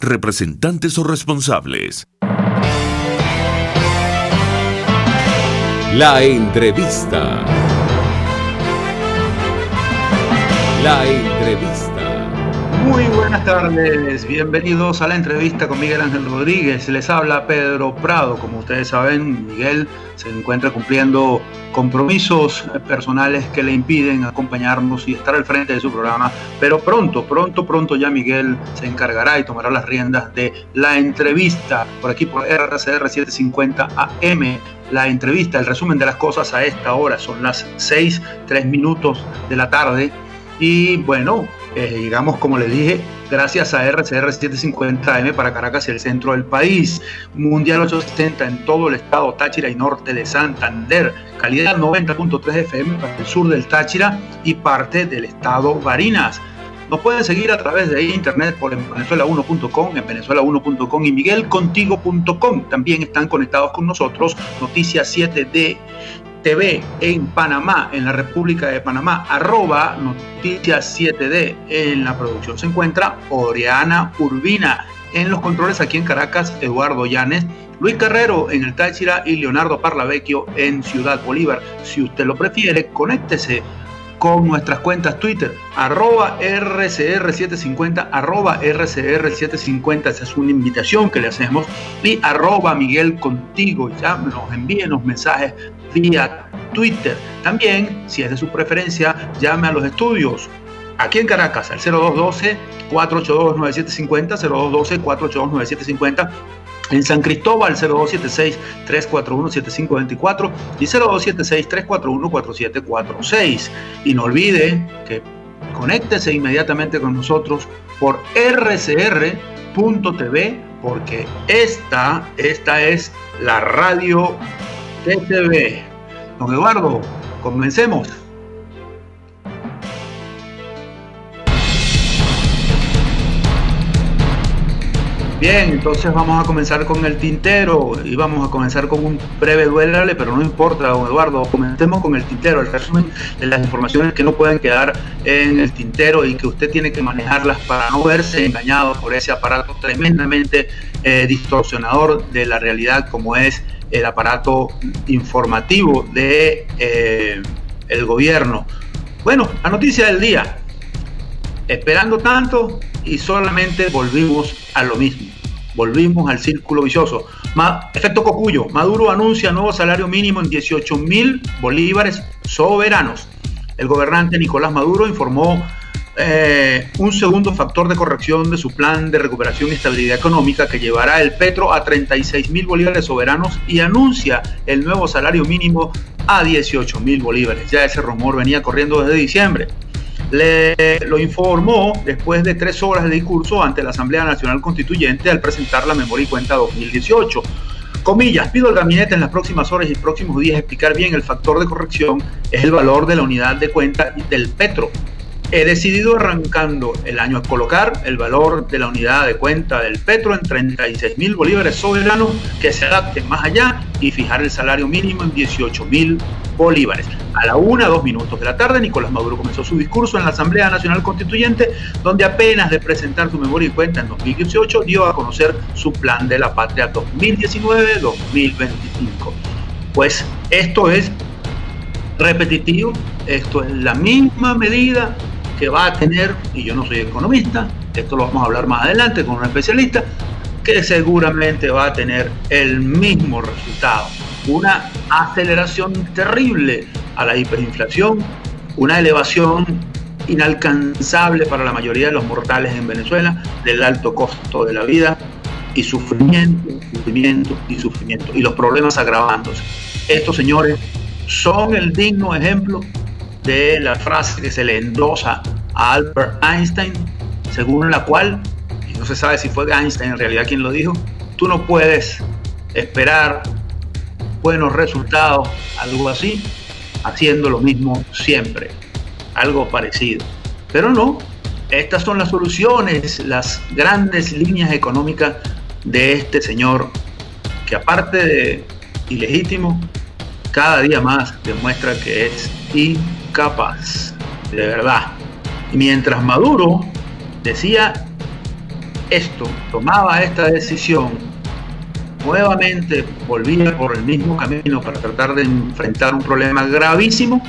representantes o responsables. La entrevista. La entrevista. Muy buenas tardes, bienvenidos a la entrevista con Miguel Ángel Rodríguez. Les habla Pedro Prado. Como ustedes saben, Miguel se encuentra cumpliendo compromisos personales que le impiden acompañarnos y estar al frente de su programa, pero pronto ya Miguel se encargará y tomará las riendas de la entrevista por aquí por RCR 750 AM. La entrevista, el resumen de las cosas a esta hora, son las 6:03 de la tarde. Y bueno, digamos, como les dije, gracias a RCR 750 AM para Caracas y el centro del país, Mundial 870 en todo el estado Táchira y norte de Santander, calidad 90.3 FM para el sur del Táchira y parte del estado Barinas. Nos pueden seguir a través de internet por venezuela1.com, en venezuela1.com y miguelcontigo.com. También están conectados con nosotros Noticias 7D TV en Panamá, en la República de Panamá, @ Noticias 7D. En la producción se encuentra Oriana Urbina. En los controles aquí en Caracas, Eduardo Llanes, Luis Carrero en el Táchira y Leonardo Parlavecchio en Ciudad Bolívar. Si usted lo prefiere, conéctese con nuestras cuentas Twitter, @RCR750, @RCR750, esa es una invitación que le hacemos, y @Miguel Contigo, ya nos envíen los mensajes vía Twitter. También, si es de su preferencia, llame a los estudios aquí en Caracas al 0212-482-9750, 0212-482-9750. En San Cristóbal, 0276-341-7524 y 0276-341-4746. Y no olvide que conéctese inmediatamente con nosotros por rcr.tv, porque esta es la radio TTV. Don Eduardo, comencemos. Bien, entonces vamos a comenzar con el tintero y vamos a comenzar con un breve duelable, pero no importa, don Eduardo, comencemos con el tintero, el resumen de las informaciones que no pueden quedar en el tintero y que usted tiene que manejarlas para no verse engañado por ese aparato tremendamente distorsionador de la realidad como es el aparato informativo de el gobierno. Bueno, la noticia del día: esperando tanto y solamente volvimos a lo mismo, volvimos al círculo vicioso. Efecto Cocuyo: Maduro anuncia nuevo salario mínimo en 18.000 bolívares soberanos. El gobernante Nicolás Maduro informó un segundo factor de corrección de su plan de recuperación y estabilidad económica que llevará el petro a 36.000 bolívares soberanos y anuncia el nuevo salario mínimo a 18.000 bolívares. Ya ese rumor venía corriendo desde diciembre. Lo informó después de 3 horas de discurso ante la Asamblea Nacional Constituyente al presentar la memoria y cuenta 2018. Comillas: pido al gabinete en las próximas horas y próximos días explicar bien el factor de corrección, es el valor de la unidad de cuenta del petro. He decidido, arrancando el año, colocar el valor de la unidad de cuenta del petro en 36.000 bolívares soberanos que se adapten más allá y fijar el salario mínimo en 18.000 bolívares. A la 1:02 de la tarde, Nicolás Maduro comenzó su discurso en la Asamblea Nacional Constituyente, donde apenas de presentar su memoria y cuenta en 2018, dio a conocer su plan de la patria 2019-2025. Pues esto es repetitivo, esto es la misma medida que va a tener, y yo no soy economista, esto lo vamos a hablar más adelante con un especialista, que seguramente va a tener el mismo resultado: una aceleración terrible a la hiperinflación, una elevación inalcanzable para la mayoría de los mortales en Venezuela del alto costo de la vida, y sufrimiento, y los problemas agravándose. Estos señores son el digno ejemplo de la frase que se le endosa a Albert Einstein, según la cual, y no se sabe si fue Einstein en realidad quien lo dijo, tú no puedes esperar buenos resultados, algo así, haciendo lo mismo siempre, algo parecido. Pero no, estas son las soluciones, las grandes líneas económicas de este señor, que aparte de ilegítimo, cada día más demuestra que es incapaz, de verdad. Y mientras Maduro decía tomaba esta decisión, nuevamente volvía por el mismo camino para tratar de enfrentar un problema gravísimo.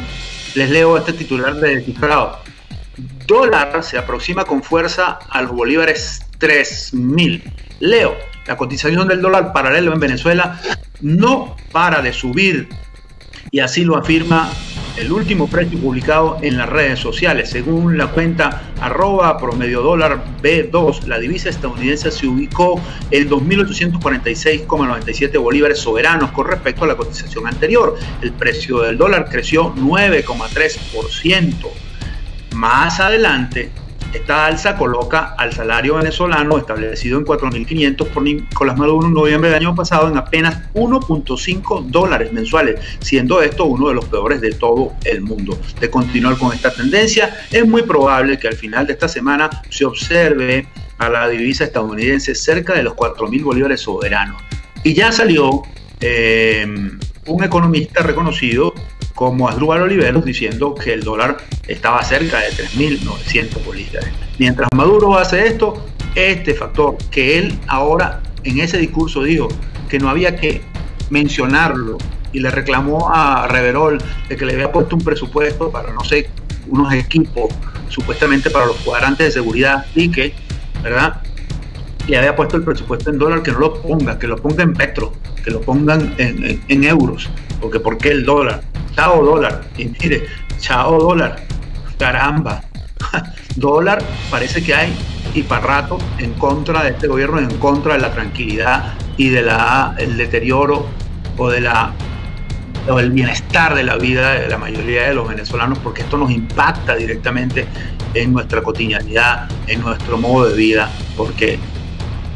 Les leo este titular de Descifrado. Dólar se aproxima con fuerza a los bolívares 3.000. Leo, la cotización del dólar paralelo en Venezuela no para de subir, y así lo afirma el último precio publicado en las redes sociales. Según la cuenta @promediodólar-B2, la divisa estadounidense se ubicó en 2.846,97 bolívares soberanos con respecto a la cotización anterior. El precio del dólar creció 9,3%. Más adelante, esta alza coloca al salario venezolano establecido en 4.500 por Nicolás Maduro en noviembre del año pasado en apenas 1.5 dólares mensuales, siendo esto uno de los peores de todo el mundo. De continuar con esta tendencia, es muy probable que al final de esta semana se observe a la divisa estadounidense cerca de los 4.000 bolívares soberanos. Y ya salió un economista reconocido como Asdrúbal Oliveros diciendo que el dólar estaba cerca de 3.900 bolívares. Mientras Maduro hace esto, este factor que él ahora en ese discurso dijo que no había que mencionarlo y le reclamó a Reverol de que le había puesto un presupuesto para, no sé, unos equipos supuestamente para los cuadrantes de seguridad y que, ¿verdad?, le había puesto el presupuesto en dólar, que no lo ponga, que lo ponga en petro, que lo pongan en euros, porque ¿por qué el dólar? Chao dólar, y mire, chao dólar, caramba, dólar parece que hay y para rato en contra de este gobierno, en contra de la tranquilidad y de el deterioro o del bienestar de la vida de la mayoría de los venezolanos, porque esto nos impacta directamente en nuestra cotidianidad, en nuestro modo de vida, porque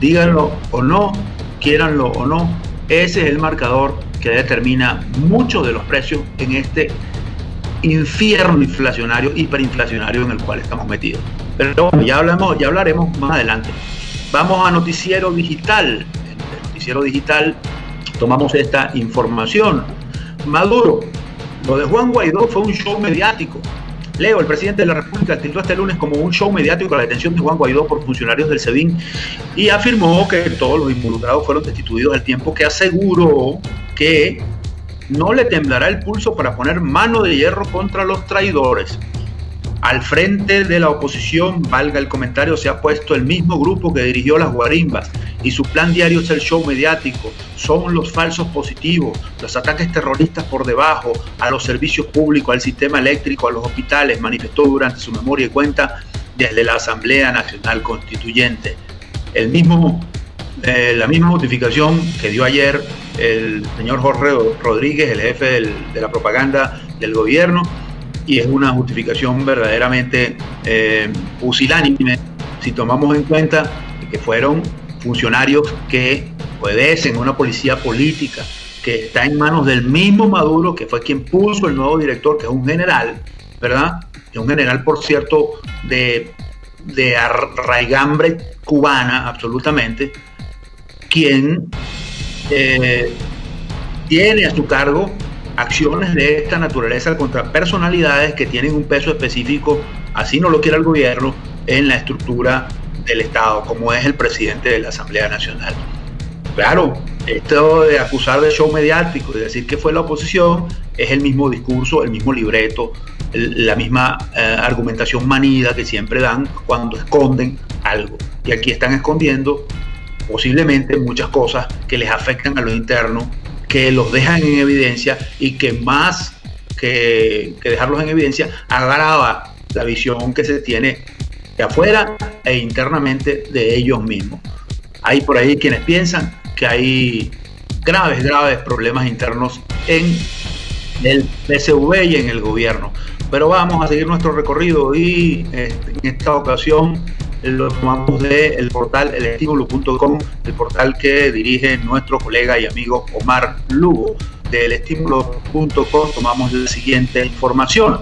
díganlo o no, quiéranlo o no, ese es el marcador que determina muchos de los precios en este infierno inflacionario, hiperinflacionario en el cual estamos metidos. Pero ya hablaremos más adelante. Vamos a Noticiero Digital. En el Noticiero Digital tomamos esta información. Maduro, lo de Juan Guaidó fue un show mediático. Leo, el presidente de la República tildó este lunes como un show mediático la detención de Juan Guaidó por funcionarios del SEBIN y afirmó que todos los involucrados fueron destituidos al tiempo que aseguró que no le temblará el pulso para poner mano de hierro contra los traidores. Al frente de la oposición, valga el comentario, se ha puesto el mismo grupo que dirigió las guarimbas y su plan diario es el show mediático. Son los falsos positivos, los ataques terroristas por debajo, a los servicios públicos, al sistema eléctrico, a los hospitales, manifestó durante su memoria y cuenta desde la Asamblea Nacional Constituyente. La misma notificación que dio ayer el señor Jorge Rodríguez, el jefe de la propaganda del gobierno, y es una justificación verdaderamente pusilánime si tomamos en cuenta que fueron funcionarios que obedecen a una policía política que está en manos del mismo Maduro, que fue quien puso el nuevo director, que es un general, ¿verdad? Es un general, por cierto, de arraigambre cubana, absolutamente, quien tiene a su cargo acciones de esta naturaleza contra personalidades que tienen un peso específico, así no lo quiera el gobierno, en la estructura del Estado, como es el presidente de la Asamblea Nacional. Claro, esto de acusar de show mediático y decir que fue la oposición es el mismo discurso, el mismo libreto, la misma argumentación manida que siempre dan cuando esconden algo. Y aquí están escondiendo posiblemente muchas cosas que les afectan a lo interno, que los dejan en evidencia y que más que dejarlos en evidencia agrava la visión que se tiene de afuera e internamente de ellos mismos. Hay por ahí quienes piensan que hay graves problemas internos en el PSV y en el gobierno. Pero vamos a seguir nuestro recorrido y en esta ocasión lo tomamos del portal elestimulo.com, el portal que dirige nuestro colega y amigo Omar Lugo. De elestimulo.com tomamos la siguiente información.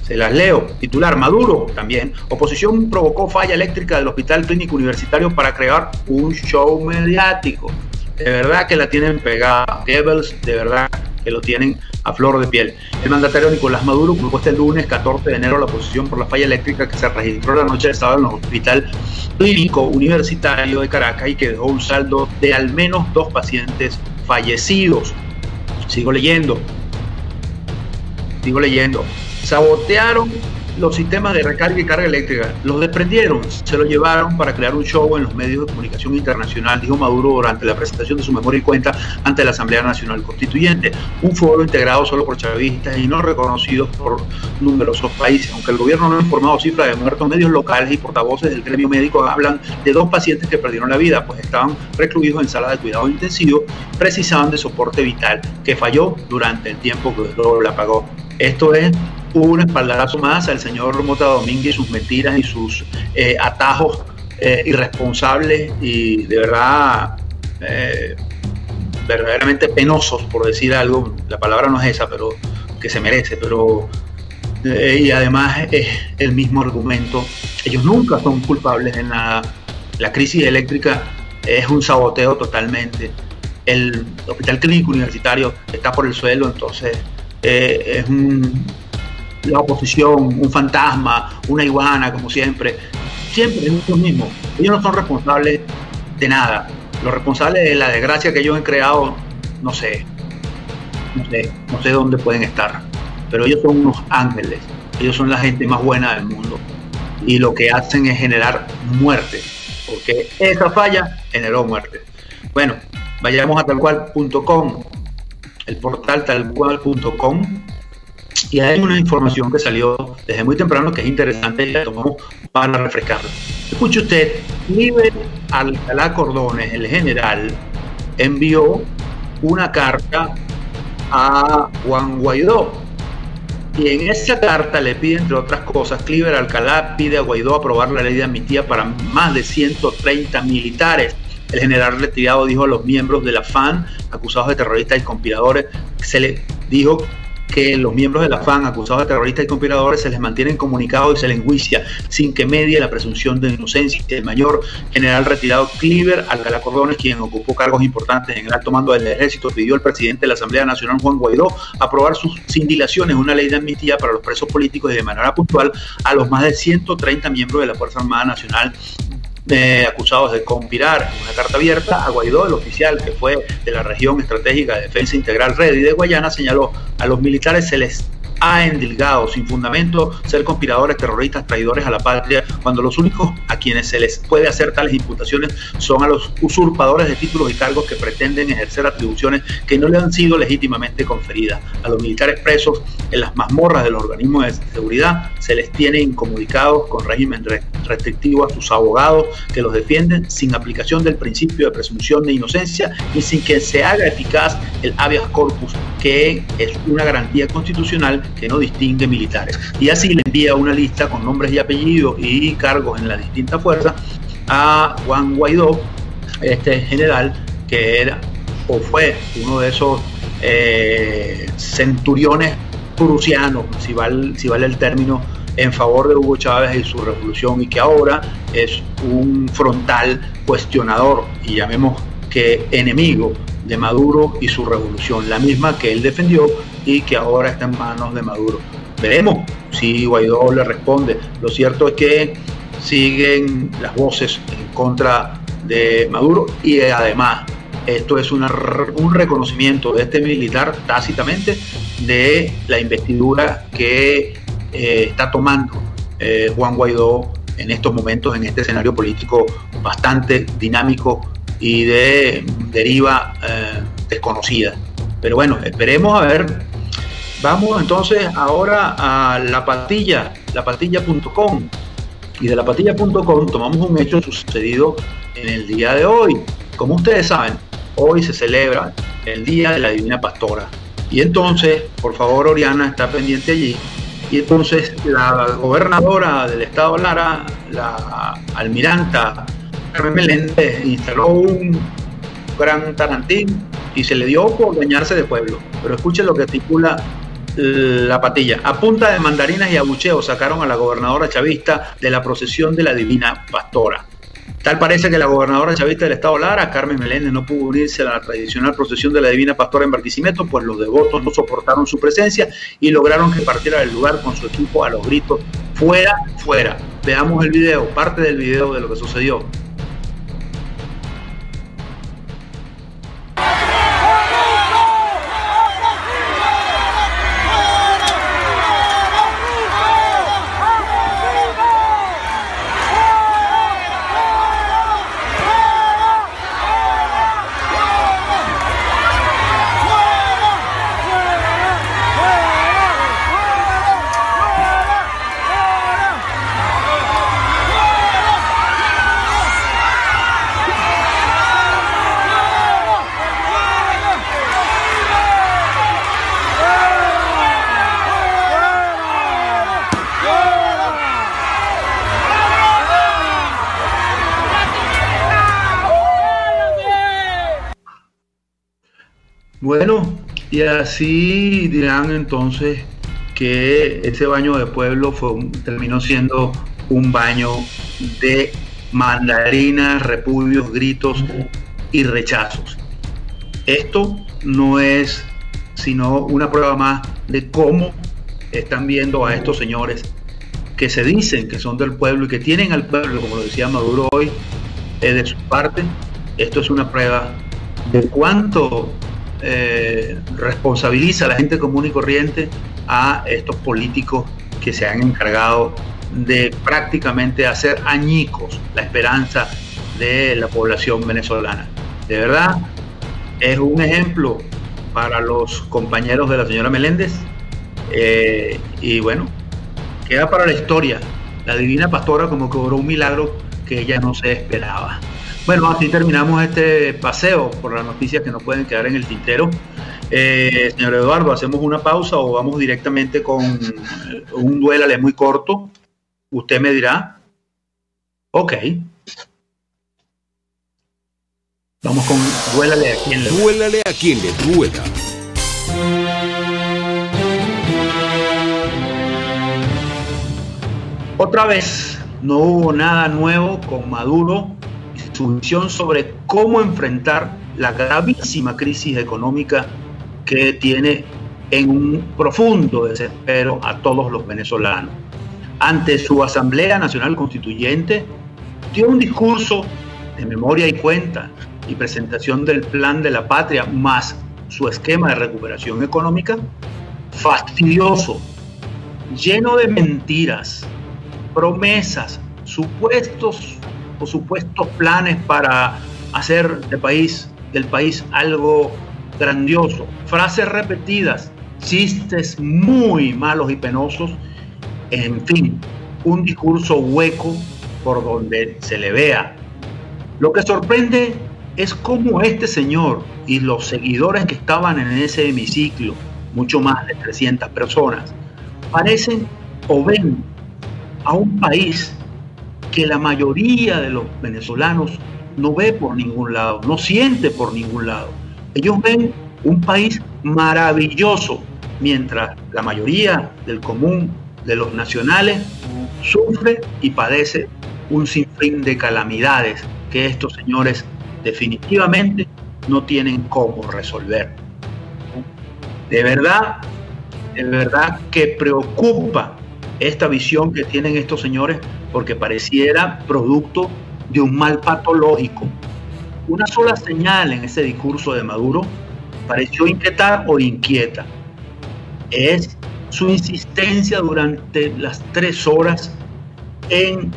Se las leo. Titular: Maduro también. Oposición provocó falla eléctrica del Hospital Clínico Universitario para crear un show mediático. De verdad que la tienen pegada. Goebbels de verdad que lo tienen a flor de piel. El mandatario Nicolás Maduro ocupó este lunes 14 de enero la posición por la falla eléctrica que se registró la noche del sábado en el Hospital Clínico Universitario de Caracas y que dejó un saldo de al menos 2 pacientes fallecidos. Sigo leyendo. Sabotearon los sistemas de recarga y carga eléctrica, los desprendieron, se lo llevaron para crear un show en los medios de comunicación internacional, dijo Maduro durante la presentación de su memoria y cuenta ante la Asamblea Nacional Constituyente, un foro integrado solo por chavistas y no reconocidos por numerosos países. Aunque el gobierno no ha informado cifras de muertos, medios locales y portavoces del gremio médico hablan de 2 pacientes que perdieron la vida, pues estaban recluidos en sala de cuidado intensivo, precisaban de soporte vital, que falló durante el tiempo que lo apagó. Esto es un espaldarazo más al señor Mota Domínguez y sus mentiras y sus atajos irresponsables y de verdad verdaderamente penosos, por decir algo. La palabra no es esa, pero que se merece, pero y además es el mismo argumento. Ellos nunca son culpables en nada. La crisis eléctrica es un saboteo totalmente. El Hospital Clínico Universitario está por el suelo, entonces es la oposición, un fantasma, una iguana, como siempre es lo mismo. Ellos no son responsables de nada. Los responsables de la desgracia que ellos han creado, no sé dónde pueden estar, pero ellos son unos ángeles, ellos son la gente más buena del mundo y lo que hacen es generar muerte, porque esa falla generó muerte. Bueno, vayamos a talcual.com, el portal talcual.com, y hay una información que salió desde muy temprano que es interesante y la tomamos para refrescarla. Escuche usted, Cliver Alcalá Cordones, el general, envió una carta a Juan Guaidó y en esa carta le pide, entre otras cosas, Cliver Alcalá pide a Guaidó aprobar la ley de amnistía para más de 130 militares. El general retirado dijo a los miembros de la FAN acusados de terroristas y conspiradores, se le dijo que los miembros de la FAN acusados de terroristas y conspiradores se les mantienen comunicados y se les enjuicia sin que medie la presunción de inocencia. El mayor general retirado Cliver Alcalá Cordones, quien ocupó cargos importantes en el alto mando del ejército, pidió al presidente de la Asamblea Nacional, Juan Guaidó, aprobar sin dilaciones una ley de amnistía para los presos políticos y de manera puntual a los más de 130 miembros de la Fuerza Armada Nacional acusados de conspirar. En una carta abierta a Guaidó, el oficial que fue de la región estratégica de defensa integral Redi de Guayana, señaló: a los militares se les ha endilgado sin fundamento ser conspiradores, terroristas, traidores a la patria, cuando los únicos a quienes se les puede hacer tales imputaciones son a los usurpadores de títulos y cargos que pretenden ejercer atribuciones que no le han sido legítimamente conferidas. A los militares presos en las mazmorras de los organismos de seguridad se les tiene incomunicados con régimen restrictivo a sus abogados que los defienden sin aplicación del principio de presunción de inocencia y sin que se haga eficaz el habeas corpus, que es una garantía constitucional que no distingue militares. Y así le envía una lista con nombres y apellidos y cargos en las distintas fuerzas a Juan Guaidó, este general que era o fue uno de esos centuriones prusianos, si vale el término, en favor de Hugo Chávez y su revolución, y que ahora es un frontal cuestionador y llamemos que enemigo de Maduro y su revolución, la misma que él defendió y que ahora está en manos de Maduro. Veremos si Guaidó le responde. Lo cierto es que siguen las voces en contra de Maduro y además esto es un reconocimiento de este militar tácitamente de la investidura que está tomando Juan Guaidó en estos momentos, en este escenario político bastante dinámico y de deriva desconocida. Pero bueno, esperemos a ver. Vamos entonces ahora a lapatilla.com, y de lapatilla.com tomamos un hecho sucedido en el día de hoy. Como ustedes saben, hoy se celebra el Día de la Divina Pastora, y entonces, por favor, Oriana está pendiente allí. Y entonces la gobernadora del estado Lara, la almiranta Carmen Meléndez, instaló un gran tarantín y se le dio por bañarse de pueblo. Pero escuchen lo que articula La Patilla. A punta de mandarinas y abucheos sacaron a la gobernadora chavista de la procesión de la Divina Pastora. Tal parece que la gobernadora chavista del estado Lara, Carmen Meléndez, no pudo unirse a la tradicional procesión de la Divina Pastora en Barquisimeto, pues los devotos no soportaron su presencia y lograron que partiera del lugar con su equipo a los gritos: ¡fuera, fuera! Veamos el video, parte del video de lo que sucedió. Bueno, y así dirán entonces que ese baño de pueblo terminó siendo un baño de mandarinas, repudios, gritos y rechazos. Esto no es sino una prueba más de cómo están viendo a estos señores que se dicen que son del pueblo y que tienen al pueblo, como lo decía Maduro hoy, de su parte. Esto es una prueba de cuánto responsabiliza a la gente común y corriente a estos políticos que se han encargado de prácticamente hacer añicos la esperanza de la población venezolana. De verdad, es un ejemplo para los compañeros de la señora Meléndez, y bueno, queda para la historia la Divina Pastora como que obró un milagro que ella no se esperaba. Bueno, así terminamos este paseo por las noticias que nos pueden quedar en el tintero. Señor Eduardo, ¿hacemos una pausa o vamos directamente con un duélale muy corto? Usted me dirá. Ok. Vamos con duélale a quien le duela. Duélale a quien le duela. Otra vez, no hubo nada nuevo con Maduro y su visión sobre cómo enfrentar la gravísima crisis económica que tiene en un profundo desespero a todos los venezolanos. Ante su Asamblea Nacional Constituyente, dio un discurso de memoria y cuenta y presentación del Plan de la Patria más su esquema de recuperación económica fastidioso, lleno de mentiras, promesas, supuestos planes para hacer del país algo grandioso, frases repetidas, chistes muy malos y penosos, en fin, un discurso hueco por donde se le vea. Lo que sorprende es cómo este señor y los seguidores que estaban en ese hemiciclo, mucho más de 300 personas, parecen o ven a un país que la mayoría de los venezolanos no ve por ningún lado, no siente por ningún lado. Ellos ven un país maravilloso, mientras la mayoría del común de los nacionales sufre y padece un sinfín de calamidades que estos señores definitivamente no tienen cómo resolver. De verdad que preocupa esta visión que tienen estos señores, porque pareciera producto de un mal patológico. Una sola señal en ese discurso de Maduro pareció inquietar o inquieta. Es su insistencia durante las 3 horas en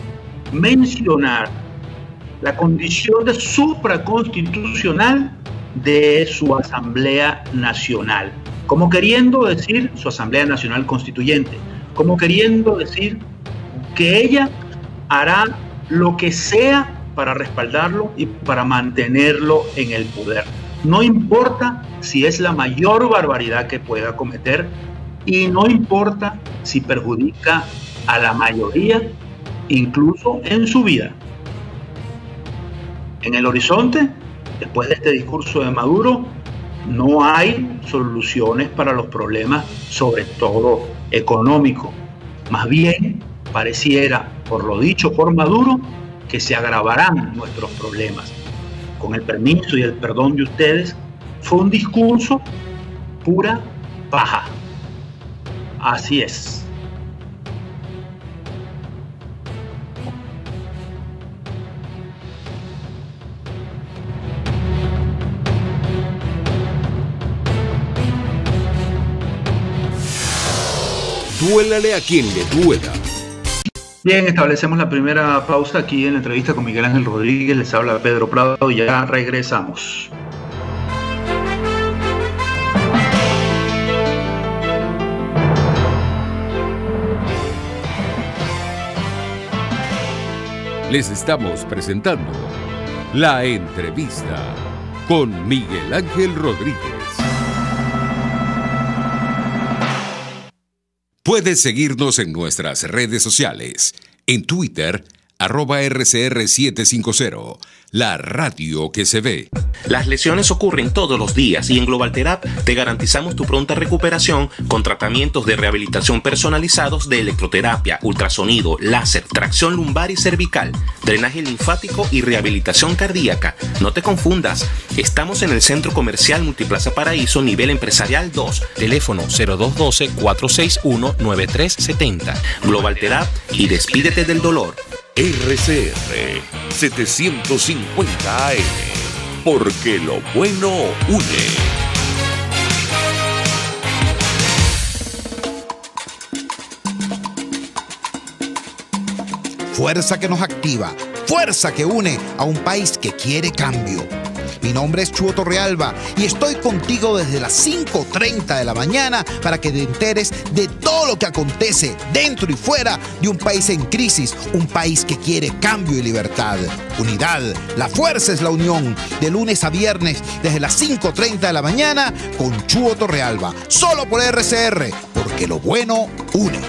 mencionar la condición de supraconstitucional de su Asamblea Nacional, como queriendo decir su Asamblea Nacional Constituyente, como queriendo decir que ella hará lo que sea para respaldarlo y para mantenerlo en el poder. No importa si es la mayor barbaridad que pueda cometer y no importa si perjudica a la mayoría, incluso en su vida. En el horizonte, después de este discurso de Maduro, no hay soluciones para los problemas, sobre todo económicos. Más bien, pareciera, por lo dicho por Maduro, que se agravarán nuestros problemas. Con el permiso y el perdón de ustedes, fue un discurso pura paja. Así es. Duélale a quien le duela. Bien, establecemos la primera pausa aquí en la entrevista con Miguel Ángel Rodríguez. Les habla Pedro Prado y ya regresamos. Les estamos presentando La Entrevista con Miguel Ángel Rodríguez. Puedes seguirnos en nuestras redes sociales. En Twitter, @RCR750, la radio que se ve. Las lesiones ocurren todos los días y en GlobalTherap te garantizamos tu pronta recuperación con tratamientos de rehabilitación personalizados de electroterapia, ultrasonido, láser, tracción lumbar y cervical, drenaje linfático y rehabilitación cardíaca. No te confundas, estamos en el Centro Comercial Multiplaza Paraíso, nivel empresarial 2, teléfono 0212-461-9370. GlobalTherap y despídete del dolor. RCR 750 AM, porque lo bueno une. Fuerza que nos activa, fuerza que une a un país que quiere cambio. Mi nombre es Chuo Torrealba y estoy contigo desde las 5:30 de la mañana para que te enteres de todo lo que acontece dentro y fuera de un país en crisis, un país que quiere cambio y libertad. Unidad, la fuerza es la unión, de lunes a viernes desde las 5:30 de la mañana con Chuo Torrealba, solo por RCR, porque lo bueno une.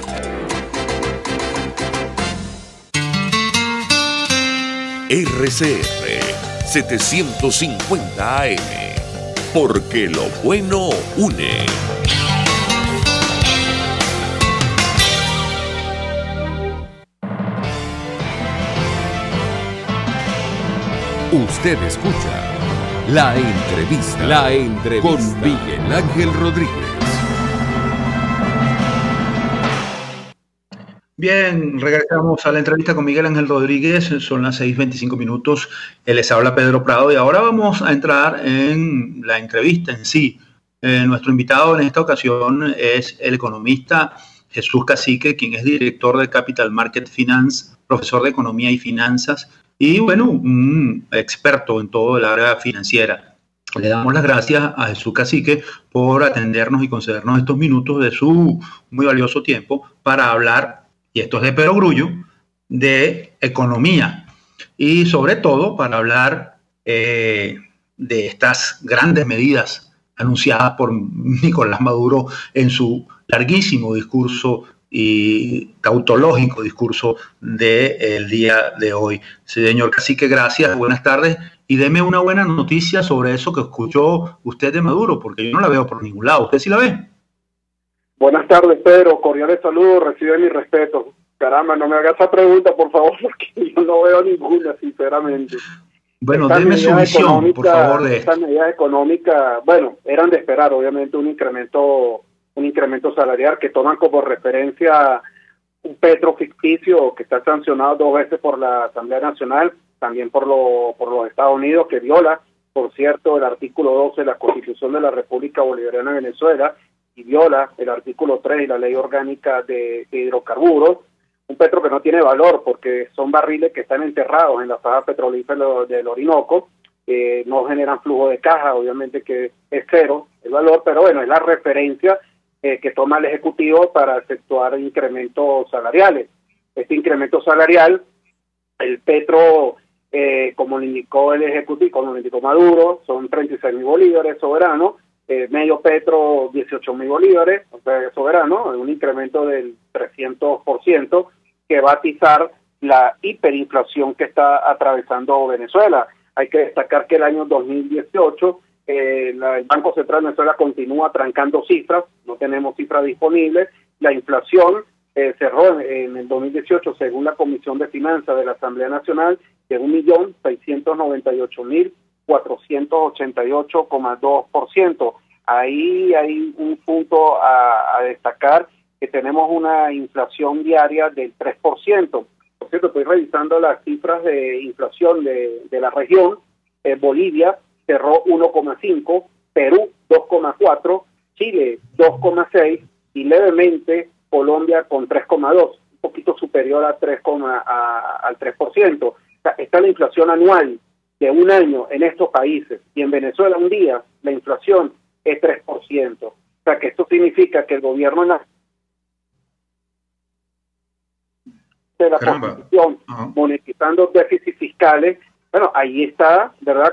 RCR 750 AM, porque lo bueno une. Usted escucha La Entrevista con Miguel Ángel Rodríguez. Bien, regresamos a la entrevista con Miguel Ángel Rodríguez. Son las 6:25 minutos. Les habla Pedro Prado y ahora vamos a entrar en la entrevista en sí. Nuestro invitado en esta ocasión es el economista Jesús Cacique, quien es director de Capital Market Finance, profesor de Economía y Finanzas y, bueno, un experto en todo el área financiera. Le damos las gracias a Jesús Cacique por atendernos y concedernos estos minutos de su muy valioso tiempo para hablar, y esto es de perogrullo, de economía y sobre todo para hablar de estas grandes medidas anunciadas por Nicolás Maduro en su larguísimo discurso y tautológico discurso del día de hoy. Señor Cacique, gracias, buenas tardes, y deme una buena noticia sobre eso que escuchó usted de Maduro, porque yo no la veo por ningún lado. ¿Usted sí la ve? Buenas tardes, Pedro. Cordiales saludos, recibe mi respeto. Caramba, no me haga esa pregunta, por favor, porque yo no veo ninguna, sinceramente. Bueno, deme su visión, por favor, de esto. Estas medidas económicas, bueno, eran de esperar, obviamente, un incremento salarial que toman como referencia un petro ficticio que está sancionado 2 veces por la Asamblea Nacional, también por los Estados Unidos, que viola, por cierto, el artículo 12 de la Constitución de la República Bolivariana de Venezuela, y viola el artículo 3 y la ley orgánica de hidrocarburos. Un petro que no tiene valor porque son barriles que están enterrados en la faja petrolífera del Orinoco, no generan flujo de caja, obviamente que es cero el valor, pero bueno, es la referencia que toma el Ejecutivo para efectuar incrementos salariales. Este incremento salarial, el petro, como lo indicó el Ejecutivo, como lo indicó Maduro, son 36.000 bolívares soberanos, medio petro 18.000 bolívares, o sea, soberano, un incremento del 300% que va a atizar la hiperinflación que está atravesando Venezuela. Hay que destacar que el año 2018 el Banco Central de Venezuela continúa trancando cifras, no tenemos cifras disponibles, la inflación cerró en el 2018, según la Comisión de Finanzas de la Asamblea Nacional, de 1.698.488,2%. Ahí hay un punto a destacar, que tenemos una inflación diaria del 3%. Por cierto, estoy revisando las cifras de inflación de la región. Bolivia cerró 1,5, Perú 2,4, Chile 2,6 y levemente Colombia con 3,2, un poquito superior a al 3%. O sea, está la inflación anual de un año en estos países, y en Venezuela un día la inflación es 3%. O sea, que esto significa que el gobierno de la Constitución, monetizando déficits fiscales. Bueno, ahí está, ¿verdad?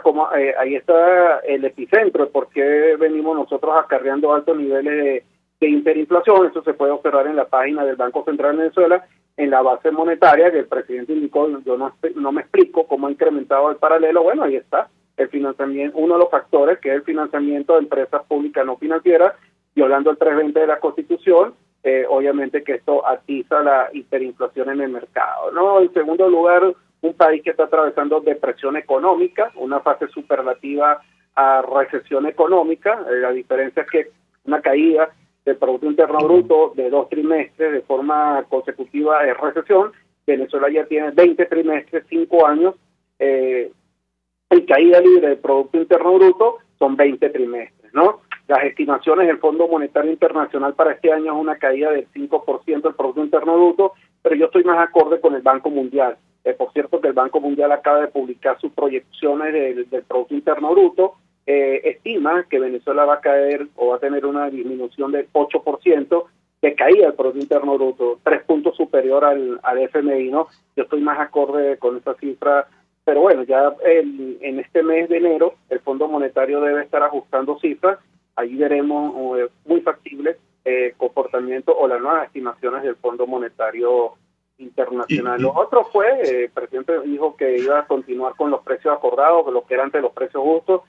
Ahí está el epicentro de por qué venimos nosotros acarreando altos niveles de hiperinflación. Eso se puede observar en la página del Banco Central de Venezuela, en la base monetaria, que el presidente indicó. Yo no me explico cómo ha incrementado el paralelo. Bueno, ahí está el financiamiento, uno de los factores, que es el financiamiento de empresas públicas no financieras, violando el 320 de la Constitución. Obviamente que esto atiza la hiperinflación en el mercado, ¿no? En segundo lugar, un país que está atravesando depresión económica, una fase superlativa a recesión económica. La diferencia es que una caída del Producto Interno Bruto de 2 trimestres de forma consecutiva es recesión. Venezuela ya tiene 20 trimestres, 5 años, y caída libre del Producto Interno Bruto son 20 trimestres, ¿no? Las estimaciones del Fondo Monetario Internacional para este año es una caída del 5% del Producto Interno Bruto, pero yo estoy más acorde con el Banco Mundial. Por cierto, que el Banco Mundial acaba de publicar sus proyecciones del Producto Interno Bruto. Estima que Venezuela va a caer o va a tener una disminución del 8% de caída del Producto Interno Bruto, 3 puntos superior al FMI, ¿no? Yo estoy más acorde con esa cifra, pero bueno, ya en este mes de enero el Fondo Monetario debe estar ajustando cifras. Ahí veremos muy factible comportamiento o las nuevas estimaciones del Fondo Monetario Internacional. Lo otro fue, el presidente dijo que iba a continuar con los precios acordados, lo que era antes los precios justos.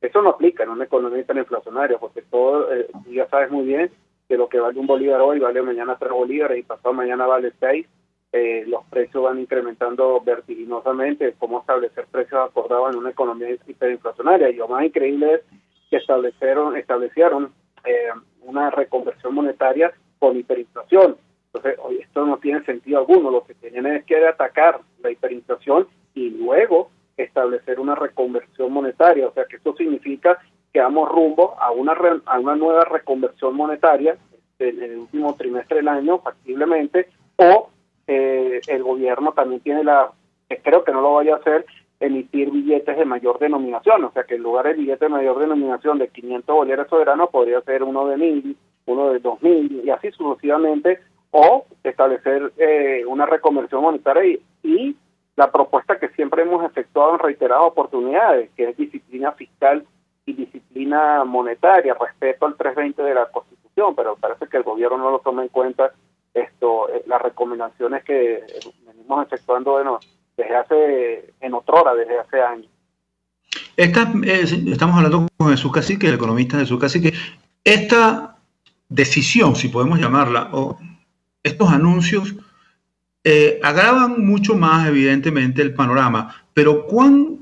Eso no aplica en una economía hiperinflacionaria, porque todo, ya sabes muy bien que lo que vale un bolívar hoy vale mañana 3 bolívares y pasado mañana vale 6. Los precios van incrementando vertiginosamente. ¿Cómo establecer precios acordados en una economía hiperinflacionaria? Y lo más increíble es que establecieron una reconversión monetaria con hiperinflación. Entonces, esto no tiene sentido alguno. Lo que tienen es que atacar la hiperinflación y luego establecer una reconversión monetaria. O sea, que esto significa que vamos rumbo a una nueva reconversión monetaria en el último trimestre del año, factiblemente, o el gobierno también tiene creo que no lo vaya a hacer, emitir billetes de mayor denominación. O sea, que en lugar del billete de mayor denominación de 500 bolívares soberanos, podría ser uno de 1.000, uno de 2.000, y así sucesivamente, o establecer una reconversión monetaria y la propuesta que siempre hemos efectuado en reiteradas oportunidades, que es disciplina fiscal y disciplina monetaria, respeto al 320 de la Constitución, pero parece que el gobierno no lo toma en cuenta. Las recomendaciones que venimos efectuando desde hace años. Estamos hablando con Jesús Cacique, el economista Jesús Cacique. Esta decisión, si podemos llamarla, o estos anuncios agravan mucho más evidentemente el panorama, pero ¿cuán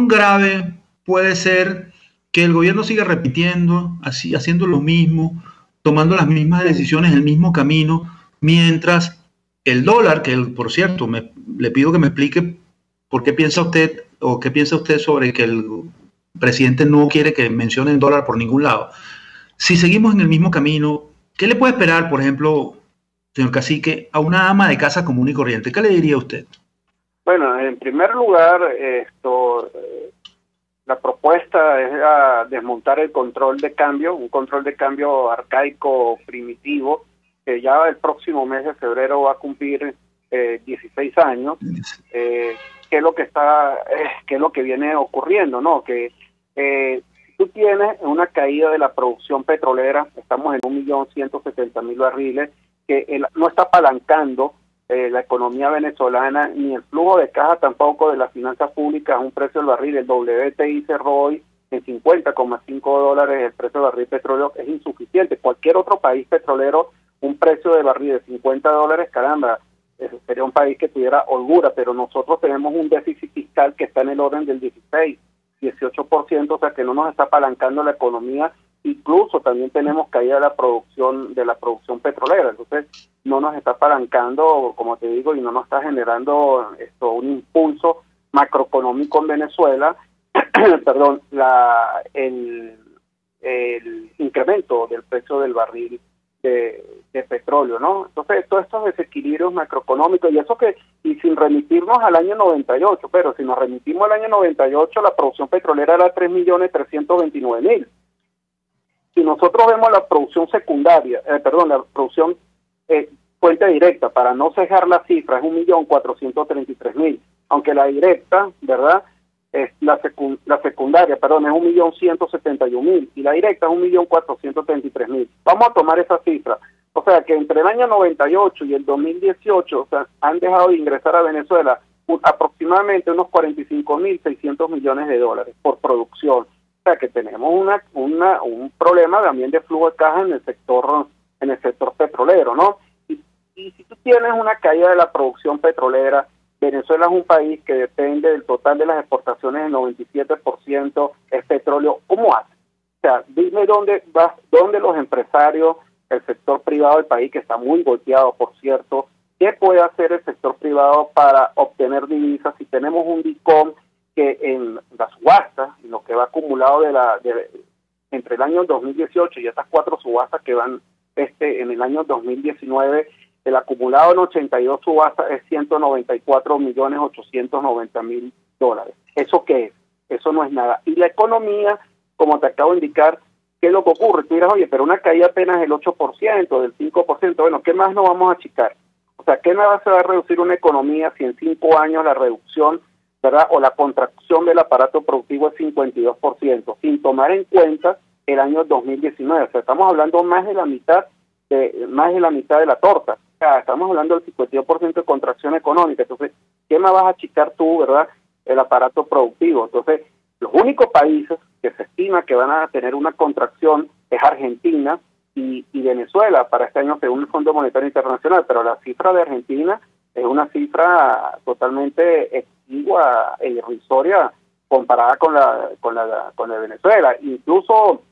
grave puede ser que el gobierno siga repitiendo, así, haciendo lo mismo, tomando las mismas decisiones, el mismo camino, mientras el dólar, que por cierto, le pido que me explique por qué piensa usted o qué piensa usted sobre que el presidente no quiere que mencionen dólar por ningún lado? Si seguimos en el mismo camino, ¿qué le puede esperar, por ejemplo, señor Cacique, a una ama de casa común y corriente? ¿Qué le diría usted? Bueno, en primer lugar, la propuesta es a desmontar el control de cambio, un control de cambio arcaico, primitivo, que ya el próximo mes de febrero va a cumplir 16 años. ¿Qué es lo que viene ocurriendo? ¿No? Que si tú tienes una caída de la producción petrolera, estamos en 1.170.000 barriles, que no está apalancando la economía venezolana, ni el flujo de caja tampoco de las finanzas públicas a un precio del barril. El WTI cerró hoy en $50,5 el precio del barril petróleo, es insuficiente. Cualquier otro país petrolero un precio de barril de $50, caramba, ese sería un país que tuviera holgura, pero nosotros tenemos un déficit fiscal que está en el orden del 16-18%, o sea que no nos está apalancando la economía. Incluso también tenemos caída de la producción petrolera, entonces no nos está apalancando, como te digo, y no nos está generando un impulso macroeconómico en Venezuela. Perdón, el incremento del precio del barril de petróleo, ¿no? Entonces, todos estos desequilibrios macroeconómicos, y sin remitirnos al año 98, pero si nos remitimos al año 98, la producción petrolera era 3.329.000. Si nosotros vemos la producción secundaria, la producción fuente directa, para no cejar la cifra, es 1.433.000, aunque la directa, ¿verdad?, es la secundaria, perdón, es 1.171.000, y la directa es 1.433.000. Vamos a tomar esa cifra. O sea que entre el año 98 y el 2018, o sea, han dejado de ingresar a Venezuela aproximadamente unos 45.600 millones de dólares por producción. O sea que tenemos un problema también de flujo de caja en el sector petrolero, ¿no? Y si tú tienes una caída de la producción petrolera, Venezuela es un país que depende del total de las exportaciones, el 97% es petróleo. ¿Cómo hace? O sea, dime dónde los empresarios, el sector privado del país, que está muy golpeado, por cierto, ¿qué puede hacer el sector privado para obtener divisas si tenemos un DICOM que en las subastas, y lo que va acumulado entre el año 2018 y estas 4 subastas que van en el año 2019, el acumulado en 82 subastas es $194.890.000. ¿Eso qué es? Eso no es nada. Y la economía, como te acabo de indicar, ¿qué es lo que ocurre? Tú dirás, oye, pero una caída apenas del 8%, del 5%, bueno, ¿qué más nos vamos a achicar? O sea, ¿qué más se va a reducir una economía si en 5 años la reducción, ¿verdad?, o la contracción del aparato productivo es 52%, sin tomar en cuenta el año 2019? O sea, estamos hablando más de la mitad de la torta. O sea, estamos hablando del 52% de contracción económica. Entonces, ¿qué más vas a achicar tú, verdad?, el aparato productivo? Entonces, los únicos países que se estima que van a tener una contracción es Argentina y Venezuela para este año, según el Fondo Monetario Internacional, pero la cifra de Argentina es una cifra totalmente exigua e irrisoria comparada con la de Venezuela. Incluso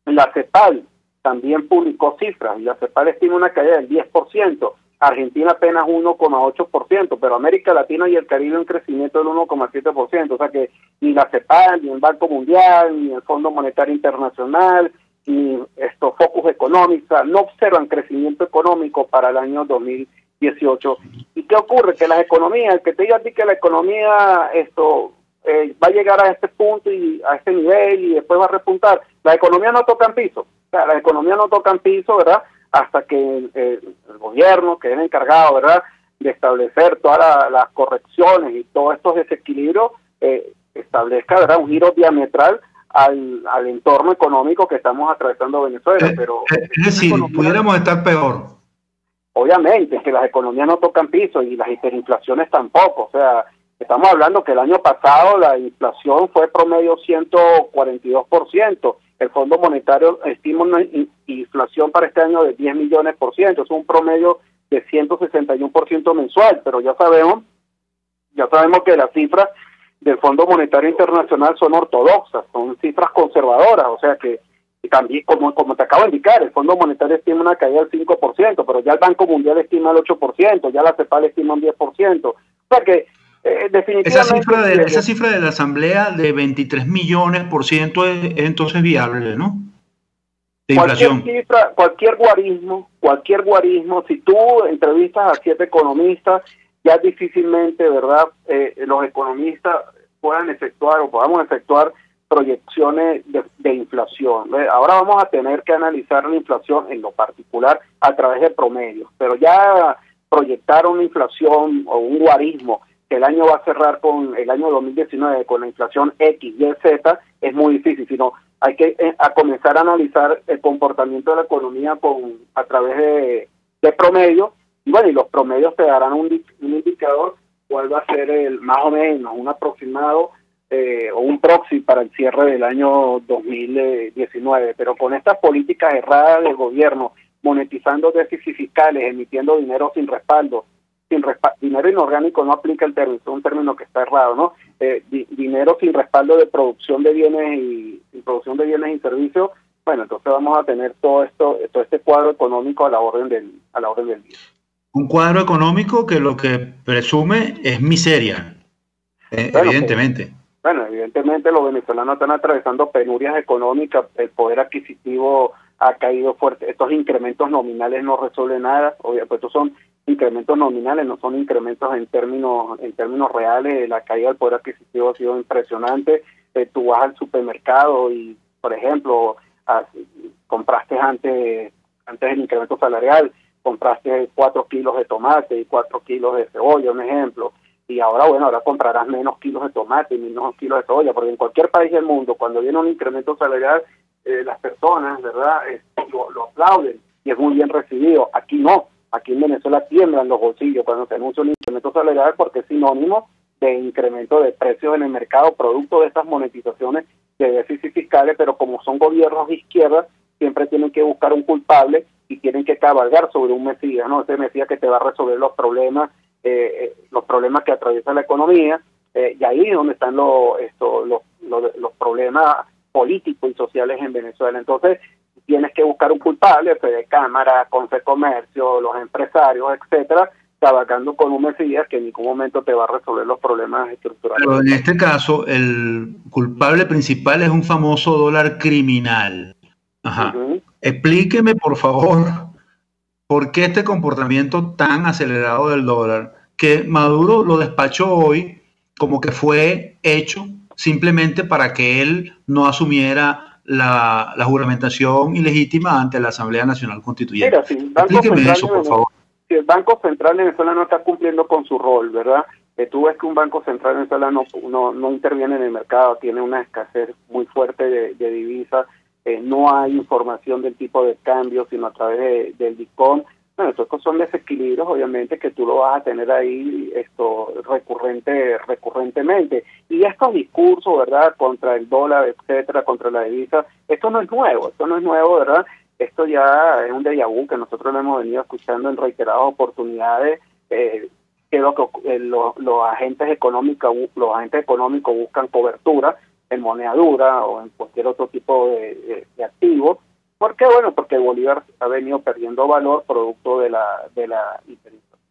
la CEPAL también publicó cifras, y la CEPAL estima una caída del 10%, Argentina apenas 1,8%, pero América Latina y el Caribe un crecimiento del 1,7%, o sea que ni la CEPAL, ni el Banco Mundial, ni el Fondo Monetario Internacional, ni estos Focus Economics no observan crecimiento económico para el año 2018. ¿Y qué ocurre? Que las economías, el que te diga a ti que la economía va a llegar a este punto y a este nivel y después va a repuntar, la economía no toca en piso. O sea, la economía no toca en piso, ¿verdad?, hasta que el gobierno, que es el encargado, ¿verdad?, de establecer todas las correcciones y todos estos desequilibrios, establezca, ¿verdad?, un giro diametral al entorno económico que estamos atravesando Venezuela. Pero es decir, pudiéramos estar peor. Obviamente, es que las economías no tocan piso y las hiperinflaciones tampoco. O sea, estamos hablando que el año pasado la inflación fue promedio 142%. El Fondo Monetario estima una inflación para este año de 10 millones %. Es un promedio de 161% mensual, pero ya sabemos que las cifras del Fondo Monetario Internacional son ortodoxas, son cifras conservadoras, o sea que también, como te acabo de indicar, el Fondo Monetario estima una caída del 5%, pero ya el Banco Mundial estima el 8%, ya la CEPAL estima un 10%, o sea que definitivamente... Esa cifra de la Asamblea de 23 millones % es entonces viable, ¿no? De inflación. Cualquier guarismo, si tú entrevistas a 7 economistas, ya difícilmente, ¿verdad?, los economistas puedan efectuar o podamos efectuar proyecciones de inflación. Ahora vamos a tener que analizar la inflación en lo particular a través de promedios, pero ya proyectar una inflación o un guarismo que el año va a cerrar con el año 2019 con la inflación X, Y, Z es muy difícil, sino hay que comenzar a analizar el comportamiento de la economía a través de promedios. Y bueno, y los promedios te darán un indicador cuál va a ser más o menos un aproximado o un proxy para el cierre del año 2019. Pero con estas políticas erradas del gobierno monetizando déficits fiscales, emitiendo dinero sin respaldo, dinero inorgánico no aplica el término, es un término que está errado, ¿no? Dinero sin respaldo de producción de bienes y servicios. Bueno, entonces vamos a tener todo este cuadro económico a la orden del día. Un cuadro económico que lo que presume es miseria, evidentemente. Evidentemente los venezolanos están atravesando penurias económicas, el poder adquisitivo ha caído fuerte, estos incrementos nominales no resuelven nada, obviamente pues estos son incrementos nominales, no son incrementos en términos reales, la caída del poder adquisitivo ha sido impresionante. Tú vas al supermercado y, por ejemplo, compraste antes del incremento salarial, compraste 4 kilos de tomate y 4 kilos de cebolla, un ejemplo, y ahora comprarás menos kilos de tomate y menos kilos de cebolla, porque en cualquier país del mundo, cuando viene un incremento salarial, las personas, ¿verdad?, lo aplauden y es muy bien recibido. Aquí no, aquí en Venezuela tiemblan los bolsillos cuando se anuncia un incremento salarial, porque es sinónimo de incremento de precios en el mercado, producto de estas monetizaciones de déficit fiscales, pero como son gobiernos de izquierda, siempre tienen que buscar un culpable y tienen que cabalgar sobre un mesías, ¿no? Ese mesías que te va a resolver los problemas que atraviesa la economía, y ahí es donde están los problemas políticos y sociales en Venezuela. Entonces tienes que buscar un culpable, Fede Cámara, Confecomercio, los empresarios, etcétera, cabalgando con un mesías que en ningún momento te va a resolver los problemas estructurales. Pero en este caso, el culpable principal es un famoso dólar criminal. Ajá. Explíqueme, por favor, por qué este comportamiento tan acelerado del dólar, que Maduro lo despachó hoy como que fue hecho simplemente para que él no asumiera la juramentación ilegítima ante la Asamblea Nacional Constituyente. Mira, si explíqueme eso, por favor. Si el Banco Central de Venezuela no está cumpliendo con su rol, ¿verdad? Tú ves que un Banco Central de Venezuela no interviene en el mercado, tiene una escasez muy fuerte de divisas, no hay información del tipo de cambio, sino a través del DICOM. Bueno, estos son desequilibrios, obviamente, que tú lo vas a tener ahí recurrentemente. Y estos discursos, ¿verdad?, contra el dólar, etcétera, contra la divisa, esto no es nuevo, ¿verdad? Esto ya es un déjà vu que nosotros lo hemos venido escuchando en reiteradas oportunidades, que los agentes económicos buscan cobertura en moneda dura o en cualquier otro tipo de activo. ¿Por qué? Bueno, porque el bolívar ha venido perdiendo valor producto de la hiperinflación.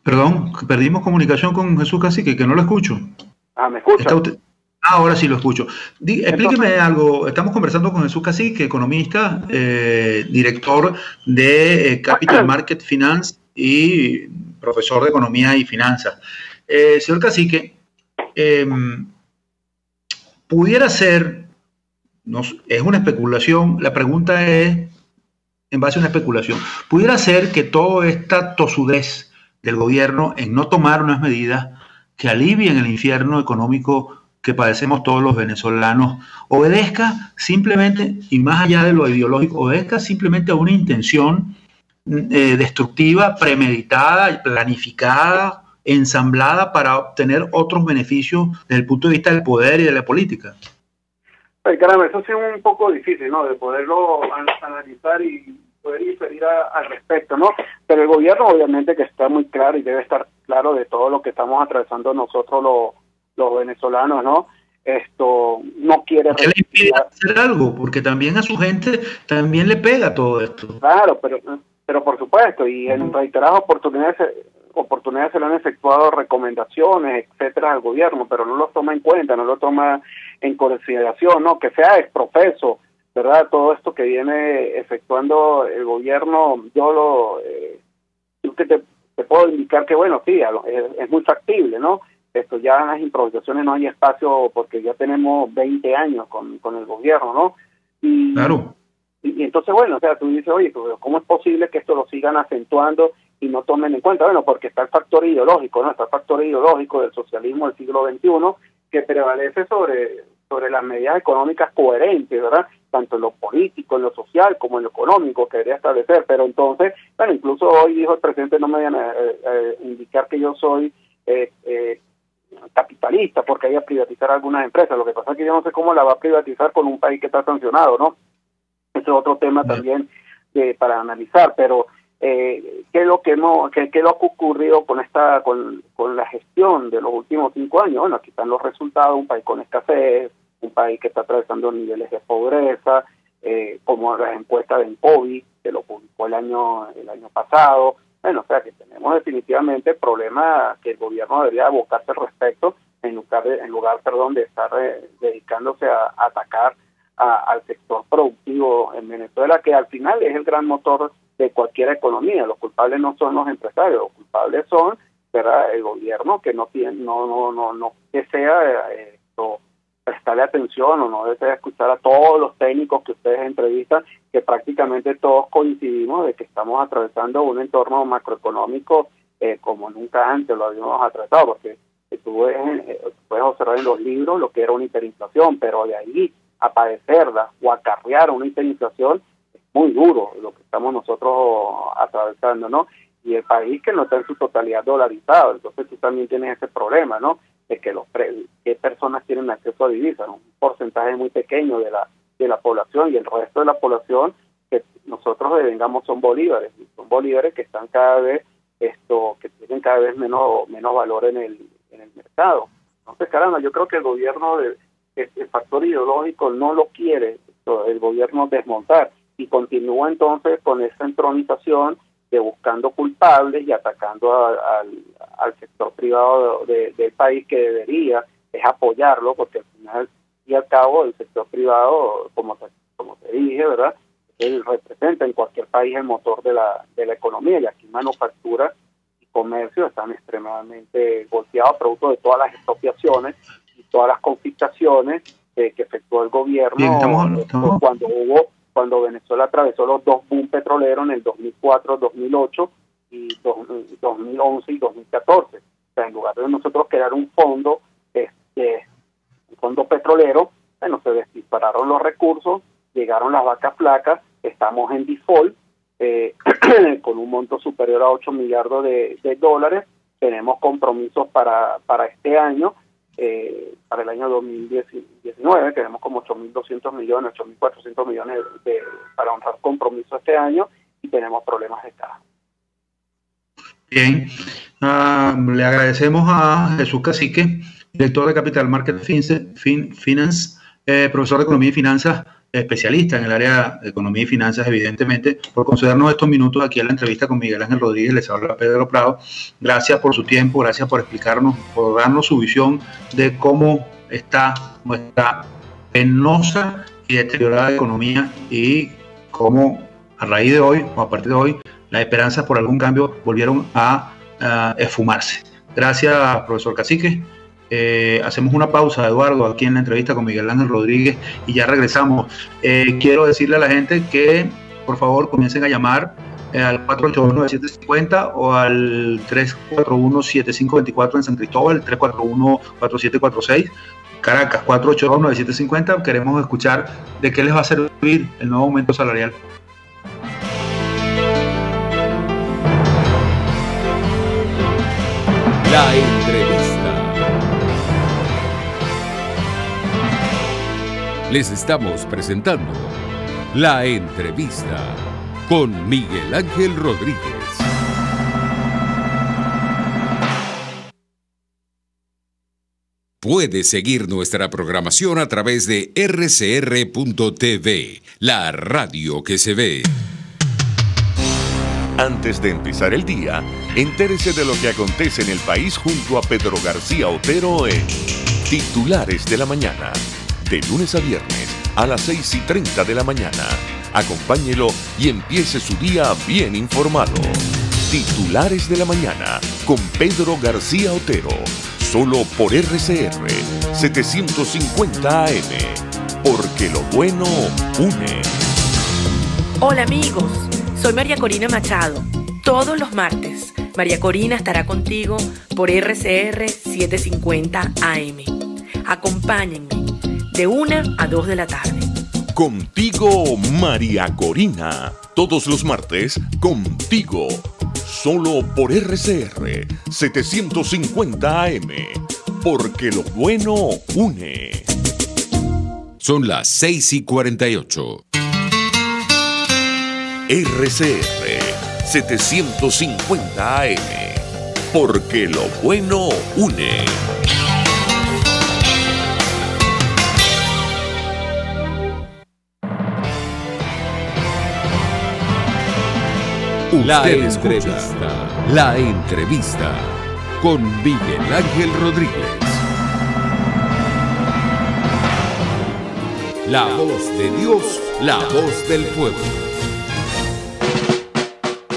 Perdón, perdimos comunicación con Jesús Cacique, que no lo escucho. ¿Me escucha? Ahora sí lo escucho. Explíqueme algo. Estamos conversando con Jesús Cacique, economista, director de Capital Market Finance y profesor de Economía y Finanzas. Señor Cacique, pudiera ser... es una especulación, la pregunta es en base a una especulación. ¿Pudiera ser que toda esta tosudez del gobierno en no tomar unas medidas que alivien el infierno económico que padecemos todos los venezolanos obedezca simplemente, y más allá de lo ideológico, obedezca simplemente a una intención destructiva, premeditada, planificada, ensamblada para obtener otros beneficios desde el punto de vista del poder y de la política? Caramba, eso sí es un poco difícil, ¿no?, de poderlo analizar y poder diferir al respecto, ¿no? Pero el gobierno obviamente que está muy claro y debe estar claro de todo lo que estamos atravesando nosotros los venezolanos, ¿no? Esto no quiere... ¿Qué le impide hacer algo? Porque también a su gente también le pega todo esto. Claro, pero por supuesto, y en reiteradas oportunidades se le han efectuado recomendaciones, etcétera, al gobierno, pero no lo toma en cuenta, no lo toma en consideración, ¿no? Que sea exprofeso, ¿verdad? Todo esto que viene efectuando el gobierno, yo que te puedo indicar que, bueno, sí, es muy factible, ¿no? Esto ya en las improvisaciones no hay espacio porque ya tenemos 20 años con el gobierno, ¿no? Claro. Y entonces, bueno, o sea, tú dices, oye, ¿cómo es posible que esto lo sigan acentuando y no tomen en cuenta? Bueno, porque está el factor ideológico, ¿no? Está el factor ideológico del socialismo del siglo XXI que prevalece sobre las medidas económicas coherentes, ¿verdad? Tanto en lo político, en lo social, como en lo económico que debería establecer. Pero entonces, bueno, incluso hoy dijo el presidente, no me vayan a indicar que yo soy capitalista porque hay a privatizar algunas empresas. Lo que pasa es que yo no sé cómo la va a privatizar con un país que está sancionado, ¿no? ese es otro tema también para analizar, pero ¿qué es lo que ha ocurrido con la gestión de los últimos 5 años? Bueno, aquí están los resultados: un país con escasez, un país que está atravesando niveles de pobreza, como las encuestas de Incovi, que lo publicó el año pasado. Bueno, o sea que tenemos definitivamente problemas que el gobierno debería abocarse al respecto, en lugar de estar dedicándose a atacar al sector productivo en Venezuela, que al final es el gran motor de cualquier economía. Los culpables no son los empresarios, los culpables son, ¿verdad?, el gobierno, que no desea prestarle atención o no desea escuchar a todos los técnicos que ustedes entrevistan, que prácticamente todos coincidimos de que estamos atravesando un entorno macroeconómico como nunca antes lo habíamos atravesado, porque tú puedes observar en los libros lo que era una hiperinflación, pero de ahí a padecerla o acarrear una hiperinflación es muy duro lo que estamos nosotros atravesando, ¿no? Y el país que no está en su totalidad dolarizado, entonces tú también tienes ese problema, ¿no?, de que qué personas tienen acceso a divisas, ¿no? Un porcentaje muy pequeño de la población, y el resto de la población que nosotros devengamos son bolívares que están cada vez que tienen cada vez menos valor en el mercado. Entonces, caramba, yo creo que el gobierno el factor ideológico no lo quiere el gobierno desmontar, y continúa entonces con esa entronización de buscando culpables y atacando al sector privado del país, que debería es apoyarlo, porque al final y al cabo el sector privado, como te dije, ¿verdad?, él representa en cualquier país el motor de la economía, y aquí manufactura y comercio están extremadamente golpeados producto de todas las expropiaciones y todas las confiscaciones que efectuó el gobierno. Bien, cuando Venezuela atravesó los 2 boom petroleros en el 2004, 2008 y 2011 y 2014. O sea, en lugar de nosotros crear un fondo petrolero, bueno, se dispararon los recursos, llegaron las vacas flacas, estamos en default, con un monto superior a 8 millardos de dólares. Tenemos compromisos para este año, para el año 2019, tenemos como 8.200 millones, 8.400 millones para honrar compromisos este año, y tenemos problemas de caja. Bien, le agradecemos a Jesús Cacique, director de Capital Market Finance, profesor de Economía y Finanzas, especialista en el área de Economía y Finanzas, evidentemente, por concedernos estos minutos aquí en la entrevista con Miguel Ángel Rodríguez. Les habla Pedro Prado. Gracias por su tiempo, gracias por explicarnos, por darnos su visión de cómo está nuestra penosa y deteriorada economía, y cómo a raíz de hoy, o a partir de hoy, las esperanzas por algún cambio volvieron a esfumarse. Gracias, profesor Cacique. Hacemos una pausa, Eduardo, aquí en la entrevista con Miguel Ángel Rodríguez, y ya regresamos. Quiero decirle a la gente que por favor comiencen a llamar al 481-9750 o al 341-7524 en San Cristóbal, 341-4746, Caracas, 481-9750. Queremos escuchar de qué les va a servir el nuevo aumento salarial. La entrevista. Les estamos presentando La Entrevista con Miguel Ángel Rodríguez. Puedes seguir nuestra programación a través de rcr.tv, la radio que se ve. Antes de empezar el día, entérese de lo que acontece en el país junto a Pedro García Otero en Titulares de la Mañana. De lunes a viernes a las 6:30 de la mañana. Acompáñelo y empiece su día bien informado. Titulares de la Mañana con Pedro García Otero. Solo por RCR 750 AM. Porque lo bueno une. Hola amigos, soy María Corina Machado. Todos los martes, María Corina estará contigo por RCR 750 AM. Acompáñenme de 1 a 2 de la tarde. Contigo, María Corina. Todos los martes, contigo. Solo por RCR 750 AM. Porque lo bueno une. Son las 6:48. RCR 750 AM, porque lo bueno une. La entrevista con Miguel Ángel Rodríguez. La voz de Dios, la voz del pueblo.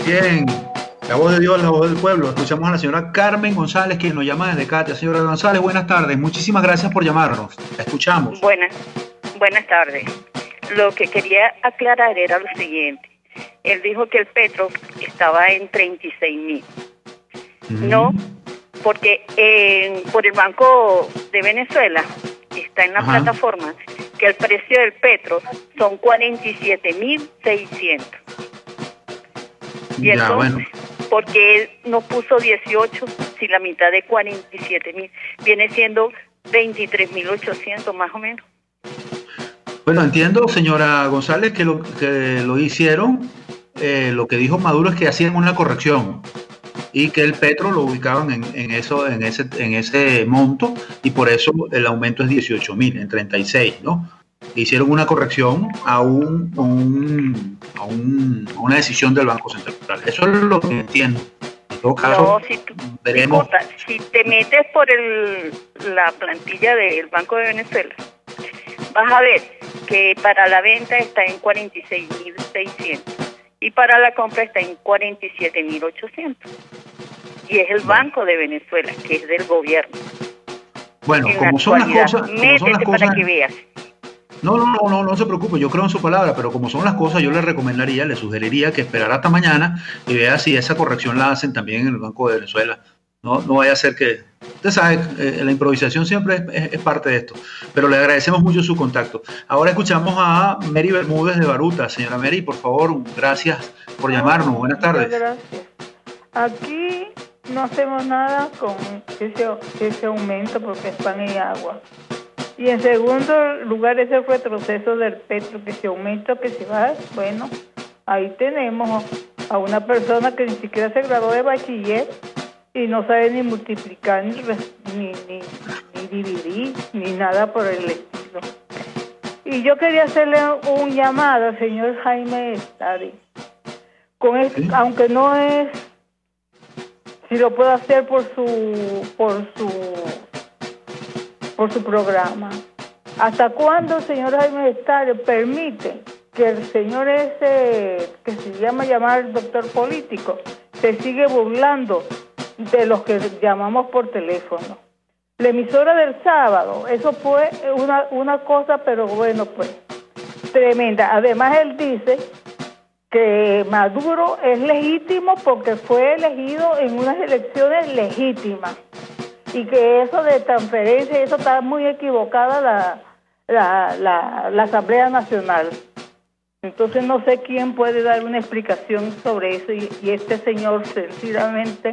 Bien, la voz de Dios, la voz del pueblo. Escuchamos a la señora Carmen González, quien nos llama desde Catia. Señora González, buenas tardes. Muchísimas gracias por llamarnos. La escuchamos. Buenas tardes. Lo que quería aclarar era lo siguiente. Él dijo que el petro estaba en 36.000. No, porque por el Banco de Venezuela está en la plataforma que el precio del petro son 47.600. Y entonces, bueno, porque él no puso 18, si la mitad de 47.000 viene siendo 23.800 más o menos. Bueno, entiendo, señora González, que lo hicieron. Lo que dijo Maduro es que hacían una corrección y que el petro lo ubicaban en ese monto, y por eso el aumento es 18.000 en 36, ¿no? Hicieron una corrección a una decisión del Banco Central. Eso es lo que entiendo. En todo caso, veremos. Si te metes por la plantilla del Banco de Venezuela, vas a ver que para la venta está en 46.600 y para la compra está en 47.800. Y es el Banco de Venezuela, que es del gobierno. Bueno, como son las cosas... Métete para que veas. No se preocupe, yo creo en su palabra, pero como son las cosas, yo le sugeriría que esperara hasta mañana y vea si esa corrección la hacen también en el Banco de Venezuela. No vaya a ser que... Usted sabe, la improvisación siempre es parte de esto, pero le agradecemos mucho su contacto. Ahora escuchamos a Mary Bermúdez de Baruta. Señora Mary, por favor, gracias por llamarnos. Buenas tardes. Gracias. Aquí no hacemos nada con ese aumento porque es pan y agua. Y en segundo lugar, ese retroceso del petro, que se aumenta, que se va. Bueno, ahí tenemos a una persona que ni siquiera se graduó de bachiller y no sabe ni multiplicar, ni dividir, ni nada por el estilo. Y yo quería hacerle un llamado al señor Jaime Estari. Aunque no es, si lo puedo hacer por su programa. ¿Hasta cuándo el señor Jaime Estari permite que el señor ese, que se llamar doctor político, se sigue burlando de los que llamamos por teléfono? La emisora del sábado, eso fue una cosa, pero bueno, pues, tremenda. Además, él dice que Maduro es legítimo porque fue elegido en unas elecciones legítimas y que eso de transferencia, eso está muy equivocada la Asamblea Nacional. Entonces no sé quién puede dar una explicación sobre eso, y este señor sencillamente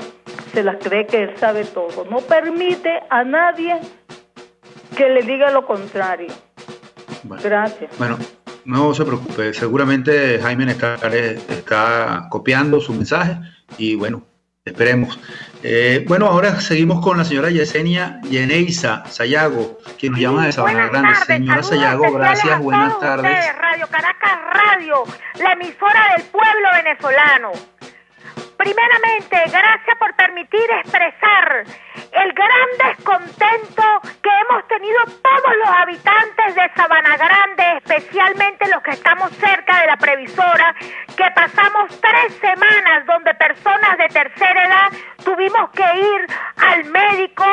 se las cree que él sabe todo. No permite a nadie que le diga lo contrario. Bueno, gracias. Bueno, no se preocupe, seguramente Jaime está copiando su mensaje y bueno, esperemos. Bueno, ahora seguimos con la señora Yesenia Yeneisa Sayago, quien nos llama de Sabana Grande. Señora Sayago, gracias, buenas tardes. Ustedes, Radio Caracas Radio, la emisora del pueblo venezolano. Primeramente, gracias por permitir expresar el gran descontento que hemos tenido todos los habitantes de Sabana Grande, especialmente los que estamos cerca de la previsora, que pasamos 3 semanas donde personas de tercera edad tuvimos que ir al médico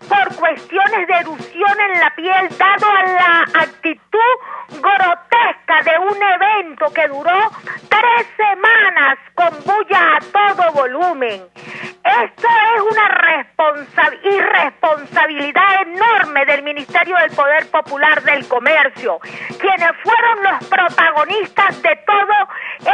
por cuestiones de erupción en la piel, dado a la actitud grotesca de un evento que duró 3 semanas con bulla a todo volumen. Esto es una irresponsabilidad enorme del Ministerio del Poder Popular del Comercio, quienes fueron los protagonistas de todos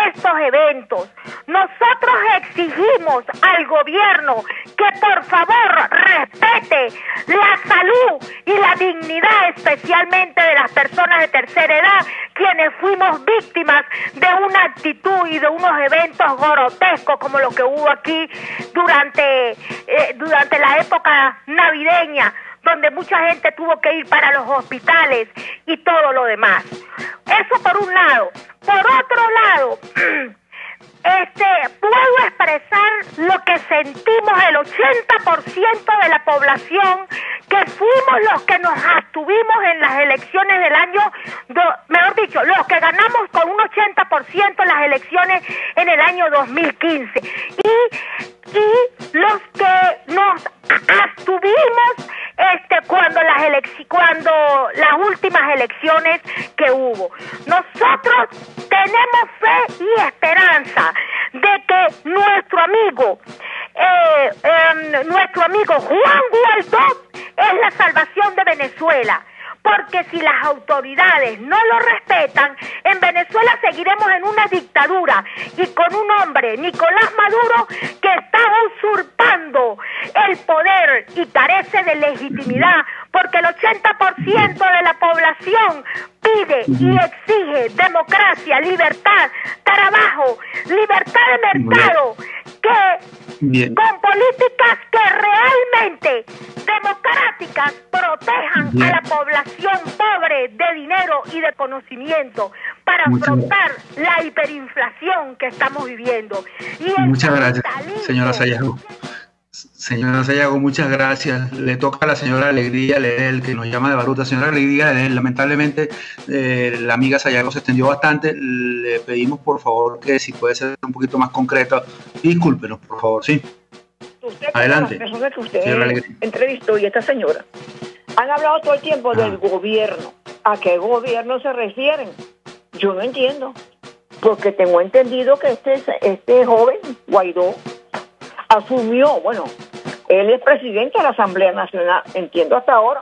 estos eventos. Nosotros exigimos al gobierno que por favor respete la salud y la dignidad especialmente de las personas de tercera edad, quienes fuimos víctimas de una actitud y de unos eventos grotescos como lo que hubo aquí durante la época navideña, donde mucha gente tuvo que ir para los hospitales y todo lo demás. Eso por un lado. Por otro lado, puedo expresar lo que sentimos el 80% de la población, que fuimos los que nos abstuvimos en las elecciones del año, mejor dicho, los que ganamos con un 80% las elecciones en el año 2015. Y los que nos abstuvimos cuando las últimas elecciones que hubo. Nosotros tenemos fe y esperanza de que nuestro amigo Juan Guaidó es la salvación de Venezuela. Porque si las autoridades no lo respetan, en Venezuela seguiremos en una dictadura y con un hombre, Nicolás Maduro, que está usurpando el poder y carece de legitimidad, porque el 80% de la población pide y exige democracia, libertad, trabajo, libertad de mercado, con políticas que realmente democráticas protejan a la población pobre de dinero y de conocimiento para afrontar la hiperinflación que estamos viviendo. Muchas gracias, señora Sayago. Señora Sayago, muchas gracias. Le toca a la señora Alegría Ledel, que nos llama de Baruta. Señora Alegría Ledel, lamentablemente la amiga Sayago se extendió bastante. Le pedimos, por favor, que si puede ser un poquito más concreta. Discúlpenos, por favor, sí. Usted, adelante. Las personas que usted entrevistó y esta señora han hablado todo el tiempo del gobierno. ¿A qué gobierno se refieren? Yo no entiendo. Porque tengo entendido que este joven, Guaidó, asumió, bueno, él es presidente de la Asamblea Nacional, entiendo hasta ahora,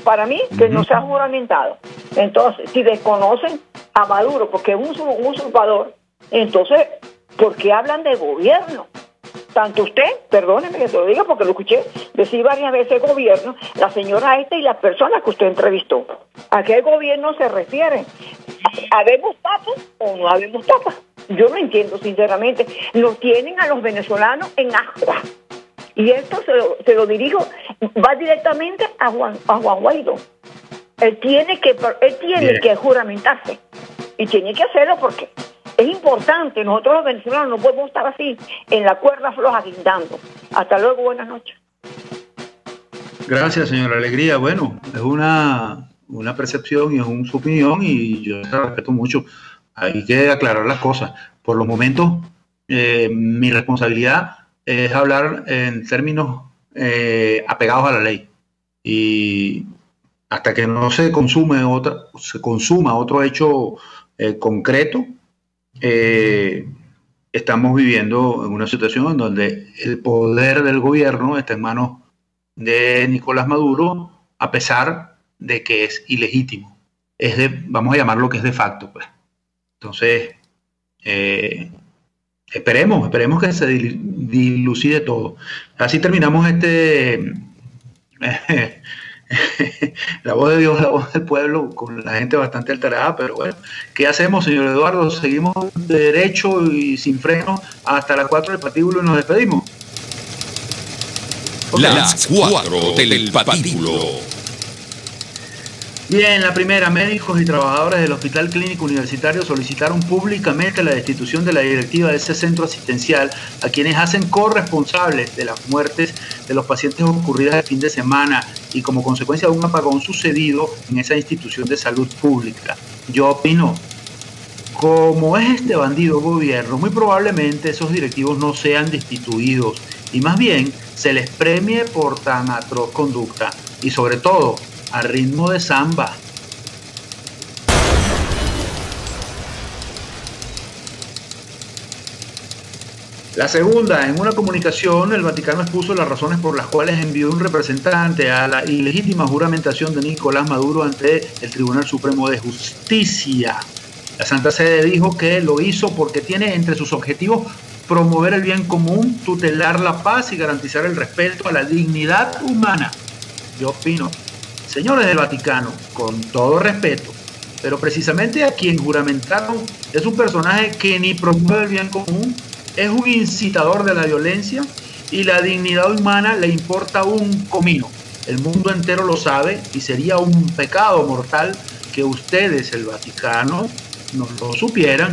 para mí, que no se ha juramentado. Entonces, si desconocen a Maduro, porque es un usurpador, entonces, ¿por qué hablan de gobierno? Tanto usted, perdóneme que se lo diga porque lo escuché decir varias veces gobierno, la señora esta y las personas que usted entrevistó. ¿A qué gobierno se refiere? ¿Habemos tapas o no habemos tapas? Yo no entiendo, sinceramente. Nos tienen a los venezolanos en agua. Y esto se lo dirijo, va directamente a Juan Guaidó. Él tiene que juramentarse. Y tiene que hacerlo porque es importante. Nosotros los venezolanos no podemos estar así, en la cuerda floja, guindando. Hasta luego, buenas noches. Gracias, señora Alegría. Bueno, es una percepción y es su opinión y yo la respeto mucho. Hay que aclarar las cosas. Por los momentos, mi responsabilidad es hablar en términos apegados a la ley. Y hasta que no se consuma otro hecho concreto, estamos viviendo en una situación en donde el poder del gobierno está en manos de Nicolás Maduro, a pesar de que es ilegítimo. Vamos a llamarlo que es de facto, pues. Entonces, esperemos que se dilucide todo. Así terminamos la voz de Dios, la voz del pueblo, con la gente bastante alterada, pero bueno, ¿qué hacemos, señor Eduardo? Seguimos derecho y sin freno hasta las 4 del patíbulo y nos despedimos. Las 4 del patíbulo. Bien, la primera, médicos y trabajadores del Hospital Clínico Universitario solicitaron públicamente la destitución de la directiva de ese centro asistencial, a quienes hacen corresponsables de las muertes de los pacientes ocurridas el fin de semana y como consecuencia de un apagón sucedido en esa institución de salud pública. Yo opino, como es este bandido gobierno, muy probablemente esos directivos no sean destituidos y más bien se les premie por tan atroz conducta y sobre todo a ritmo de samba. La segunda, en una comunicación, el Vaticano expuso las razones por las cuales envió un representante a la ilegítima juramentación de Nicolás Maduro ante el Tribunal Supremo de Justicia. La Santa Sede dijo que lo hizo porque tiene entre sus objetivos promover el bien común, tutelar la paz y garantizar el respeto a la dignidad humana. Yo opino, señores del Vaticano, con todo respeto, pero precisamente a quien juramentaron es un personaje que ni promueve el bien común, es un incitador de la violencia y la dignidad humana le importa un comino. El mundo entero lo sabe y sería un pecado mortal que ustedes, el Vaticano, no lo supieran.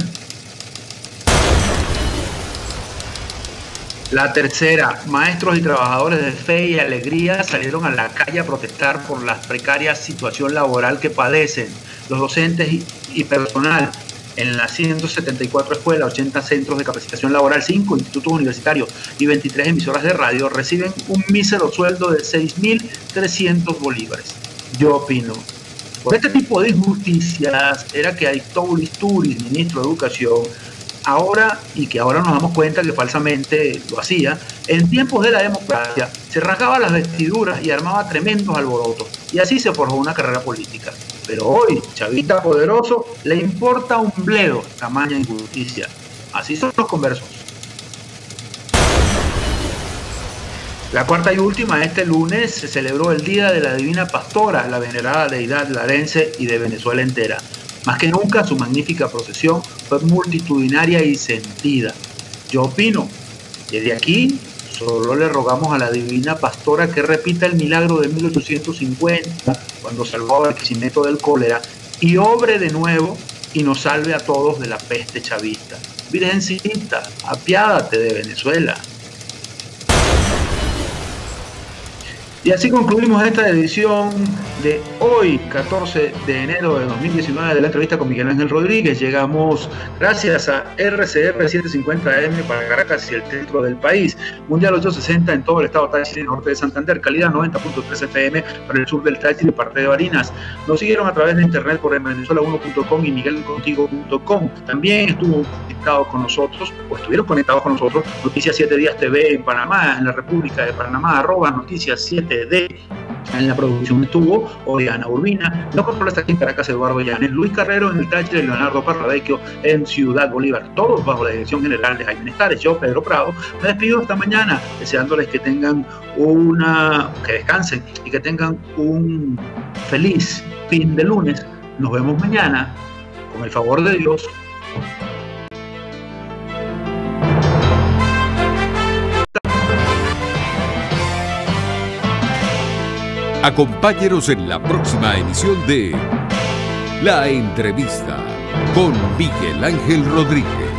La tercera, maestros y trabajadores de Fe y Alegría salieron a la calle a protestar por la precaria situación laboral que padecen los docentes y personal en las 174 escuelas, 80 centros de capacitación laboral, 5 institutos universitarios y 23 emisoras de radio reciben un mísero sueldo de 6.300 bolívares. Yo opino, por este tipo de injusticias era que Aristóbulo Istúriz, ministro de Educación, ahora nos damos cuenta que falsamente lo hacía, en tiempos de la democracia se rasgaba las vestiduras y armaba tremendos alborotos, y así se forjó una carrera política. Pero hoy, chavista poderoso, le importa un bledo tamaña injusticia. Así son los conversos. La cuarta y última, este lunes se celebró el Día de la Divina Pastora, la venerada deidad larense y de Venezuela entera. Más que nunca, su magnífica procesión fue multitudinaria y sentida. Yo opino, desde aquí solo le rogamos a la Divina Pastora que repita el milagro de 1850, cuando salvó a Barquisimeto del cólera, y obre de nuevo y nos salve a todos de la peste chavista. Virgencita, apiádate de Venezuela. Y así concluimos esta edición de hoy, 14 de enero de 2019, de la entrevista con Miguel Ángel Rodríguez. Llegamos gracias a RCR 750M para Caracas y el centro del país, Mundial 860 en todo el estado Táchira y norte de Santander, calidad 90.3 FM para el sur del Táchira y parte de Barinas. Nos siguieron a través de internet por venezuela1.com y miguelcontigo.com. También estuvieron conectados con nosotros Noticias 7 Días TV en Panamá, en la República de Panamá, @Noticias 7D. En la producción estuvo Oriana Urbina, no controla está aquí en Caracas Eduardo Llanes, Luis Carrero en el Táchira y Leonardo Parravecchio en Ciudad Bolívar, todos bajo la dirección general de Jaime Nestares. Yo, Pedro Prado, me despido hasta mañana, deseándoles que tengan que descansen y que tengan un feliz fin de lunes. Nos vemos mañana, con el favor de Dios. Acompáñenos en la próxima emisión de La Entrevista con Miguel Ángel Rodríguez.